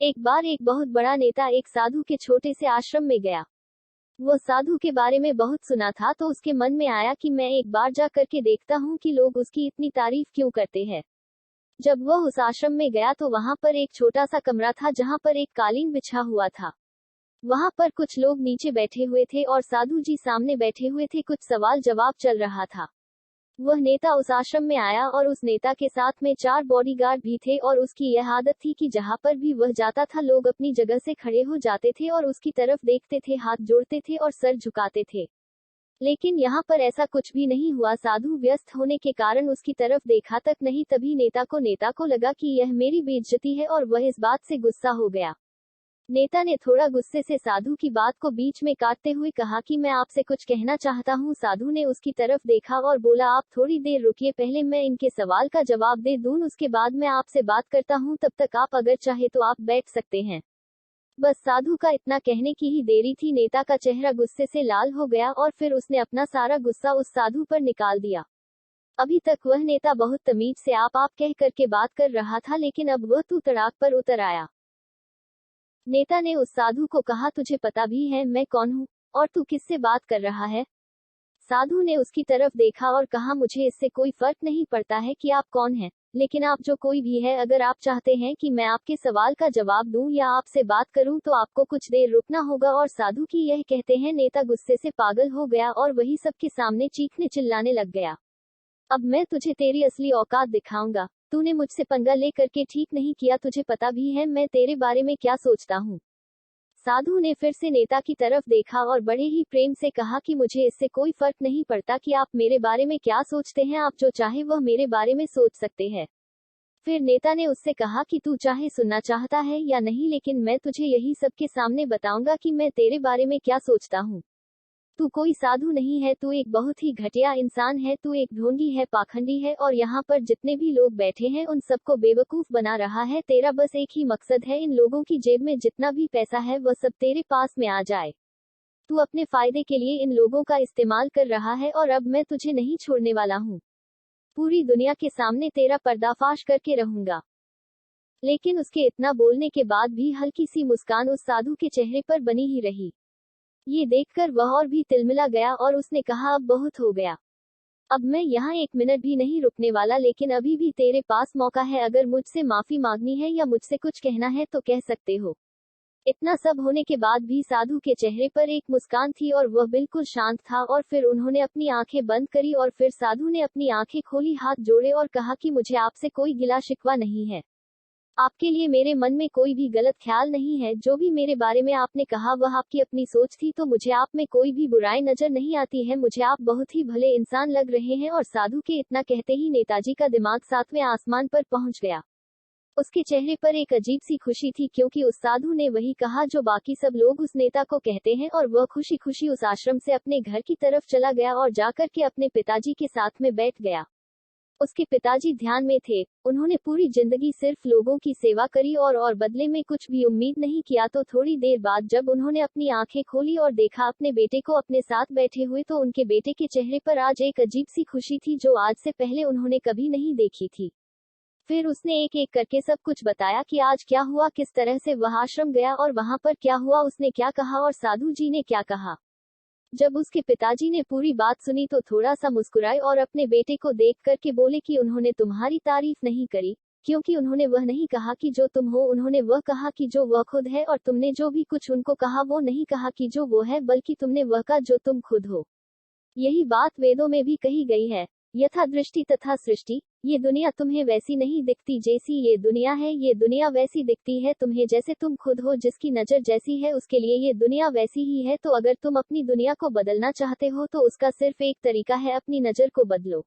एक बार एक बहुत बड़ा नेता एक साधु के छोटे से आश्रम में गया। वो साधु के बारे में बहुत सुना था तो उसके मन में आया कि मैं एक बार जा करके देखता हूँ कि लोग उसकी इतनी तारीफ क्यों करते हैं। जब वह उस आश्रम में गया तो वहाँ पर एक छोटा सा कमरा था जहाँ पर एक कालीन बिछा हुआ था। वहाँ पर कुछ लोग नीचे बैठे हुए थे और साधु जी सामने बैठे हुए थे। कुछ सवाल जवाब चल रहा था। वह नेता उस आश्रम में आया और उस नेता के साथ में 4 बॉडीगार्ड भी थे और उसकी यह आदत थी कि जहां पर भी वह जाता था लोग अपनी जगह से खड़े हो जाते थे और उसकी तरफ देखते थे, हाथ जोड़ते थे और सर झुकाते थे। लेकिन यहाँ पर ऐसा कुछ भी नहीं हुआ। साधु व्यस्त होने के कारण उसकी तरफ देखा तक नहीं। तभी नेता को लगा कि यह मेरी बेइज्जती है और वह इस बात से गुस्सा हो गया। नेता ने थोड़ा गुस्से से साधु की बात को बीच में काटते हुए कहा कि मैं आपसे कुछ कहना चाहता हूँ। साधु ने उसकी तरफ देखा और बोला, आप थोड़ी देर रुकिए, पहले मैं इनके सवाल का जवाब दे दूं, उसके बाद मैं आपसे बात करता हूँ। तब तक आप अगर चाहे तो आप बैठ सकते हैं। बस साधु का इतना कहने की ही देरी थी। नेता का चेहरा गुस्से से लाल हो गया और फिर उसने अपना सारा गुस्सा उस साधु पर निकाल दिया। अभी तक वह नेता बहुत तमीज से आप कह करके बात कर रहा था, लेकिन अब वह तू तड़ाक पर उतर आया। नेता ने उस साधु को कहा, तुझे पता भी है मैं कौन हूँ और तू किससे बात कर रहा है? साधु ने उसकी तरफ देखा और कहा, मुझे इससे कोई फर्क नहीं पड़ता है कि आप कौन हैं, लेकिन आप जो कोई भी है, अगर आप चाहते हैं कि मैं आपके सवाल का जवाब दूं या आपसे बात करूं तो आपको कुछ देर रुकना होगा। और साधु की यह कहते हैं नेता गुस्से से पागल हो गया और वही सबके सामने चीखने चिल्लाने लग गया। अब मैं तुझे तेरी असली औकात दिखाऊंगा। तूने मुझसे पंगा ले करके ठीक नहीं किया, तुझे पता भी है मैं तेरे बारे में क्या सोचता हूँ। साधु ने फिर से नेता की तरफ देखा और बड़े ही प्रेम से कहा कि मुझे इससे कोई फर्क नहीं पड़ता कि आप मेरे बारे में क्या सोचते हैं, आप जो चाहे वह मेरे बारे में सोच सकते हैं। फिर नेता ने उससे कहा कि तू चाहे सुनना चाहता है या नहीं, लेकिन मैं तुझे यही सबके सामने बताऊंगा कि मैं तेरे बारे में क्या सोचता हूँ। तू कोई साधु नहीं है, तू एक बहुत ही घटिया इंसान है, तू एक ढोंगी है, पाखंडी है और यहाँ पर जितने भी लोग बैठे हैं उन सबको बेवकूफ बना रहा है। तेरा बस एक ही मकसद है, इन लोगों की जेब में जितना भी पैसा है वह सब तेरे पास में आ जाए। तू अपने फायदे के लिए इन लोगों का इस्तेमाल कर रहा है और अब मैं तुझे नहीं छोड़ने वाला हूँ। पूरी दुनिया के सामने तेरा पर्दाफाश करके रहूंगा। लेकिन उसके इतना बोलने के बाद भी हल्की सी मुस्कान उस साधु के चेहरे पर बनी ही रही। ये देखकर वह और भी तिलमिला गया और उसने कहा, अब बहुत हो गया। अब मैं यहाँ 1 मिनट भी नहीं रुकने वाला, लेकिन अभी भी तेरे पास मौका है। अगर मुझसे माफी मांगनी है या मुझसे कुछ कहना है तो कह सकते हो। इतना सब होने के बाद भी साधु के चेहरे पर एक मुस्कान थी और वह बिल्कुल शांत था। और फिर उन्होंने अपनी आंखें बंद करी और फिर साधु ने अपनी आंखें खोली, हाथ जोड़े और कहा कि मुझे आपसे कोई गिला शिकवा नहीं है। आपके लिए मेरे मन में कोई भी गलत ख्याल नहीं है। जो भी मेरे बारे में आपने कहा वह आपकी अपनी सोच थी, तो मुझे आप में कोई भी बुराई नजर नहीं आती है। मुझे आप बहुत ही भले इंसान लग रहे हैं। और साधु के इतना कहते ही नेताजी का दिमाग 7वें आसमान पर पहुंच गया। उसके चेहरे पर एक अजीब सी खुशी थी, क्योंकि उस साधु ने वही कहा जो बाकी सब लोग उस नेता को कहते हैं। और वह खुशी खुशी उस आश्रम से अपने घर की तरफ चला गया और जाकर के अपने पिताजी के साथ में बैठ गया। उसके पिताजी ध्यान में थे। उन्होंने पूरी जिंदगी सिर्फ लोगों की सेवा करी और बदले में कुछ भी उम्मीद नहीं किया। तो थोड़ी देर बाद जब उन्होंने अपनी आंखें खोली और देखा अपने बेटे को अपने साथ बैठे हुए, तो उनके बेटे के चेहरे पर आज एक अजीब सी खुशी थी जो आज से पहले उन्होंने कभी नहीं देखी थी। फिर उसने एक एक करके सब कुछ बताया कि आज क्या हुआ, किस तरह से वह आश्रम गया और वहां पर क्या हुआ, उसने क्या कहा और साधु जी ने क्या कहा। जब उसके पिताजी ने पूरी बात सुनी तो थोड़ा सा मुस्कुराए और अपने बेटे को देख करके बोले कि उन्होंने तुम्हारी तारीफ नहीं करी, क्योंकि उन्होंने वह नहीं कहा कि जो तुम हो, उन्होंने वह कहा कि जो वह खुद है। और तुमने जो भी कुछ उनको कहा वो नहीं कहा कि जो वो है, बल्कि तुमने वह कहा जो तुम खुद हो। यही बात वेदों में भी कही गई है, यथा दृष्टि तथा सृष्टि। ये दुनिया तुम्हें वैसी नहीं दिखती जैसी ये दुनिया है, ये दुनिया वैसी दिखती है तुम्हें जैसे तुम खुद हो। जिसकी नजर जैसी है उसके लिए ये दुनिया वैसी ही है। तो अगर तुम अपनी दुनिया को बदलना चाहते हो तो उसका सिर्फ एक तरीका है, अपनी नजर को बदलो।